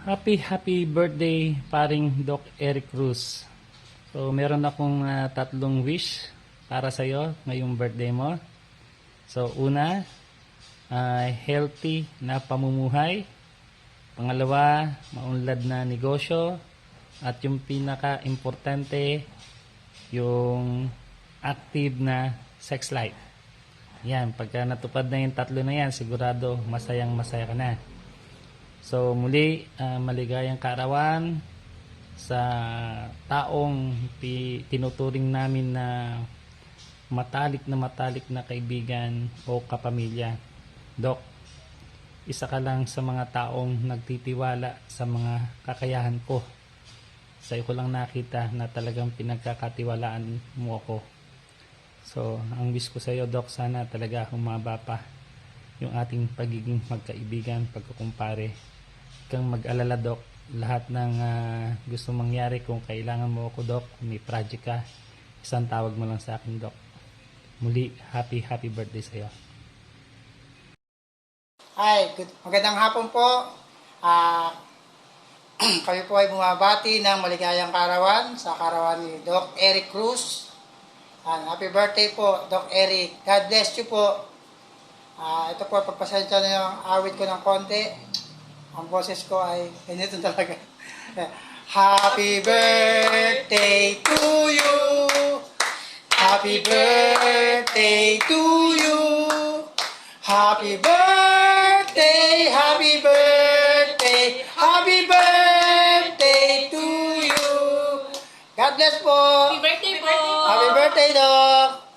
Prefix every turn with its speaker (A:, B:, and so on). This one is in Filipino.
A: Happy birthday paring Doc Eric Cruz. So meron akong tatlong wish para sa iyo ngayong birthday mo. So una, healthy na pamumuhay. Pangalawa, maunlad na negosyo. At yung pinaka-importante, yung active na sex life. Yan, pagka natupad na yung tatlo na yan, sigurado masayang masaya ka na. So muli, maligayang kaarawan sa taong tinuturing namin na matalik na kaibigan o kapamilya. Doc, isa ka lang sa mga taong nagtitiwala sa mga kakayahan ko. Sa iyo ko lang nakita na talagang pinagkakatiwalaan mo ako. So, ang wish ko sa iyo, Doc, sana talaga humaba pa yung ating pagiging magkaibigan, pagkukumpare. Kang mag-alala, Doc. Lahat ng gusto mangyari, kung kailangan mo ako, Doc, may project ka, isang tawag mo lang sa akin, Doc. Muli, happy birthday sa iyo.
B: Hi, magandang hapon po. Kami po ay bumabati ng maligayang karawan sa karawan ni Doc Eric Cruz. Happy birthday po, Doc Eric. God bless you po. Ito po, pagpasensya na yung awit ko ng konti. Ang boses ko ay ganito talaga. Happy birthday to you. Happy birthday to you. Happy birthday, happy birthday, happy birthday to you. God bless po.
C: Happy birthday po!
B: Happy birthday, Doc.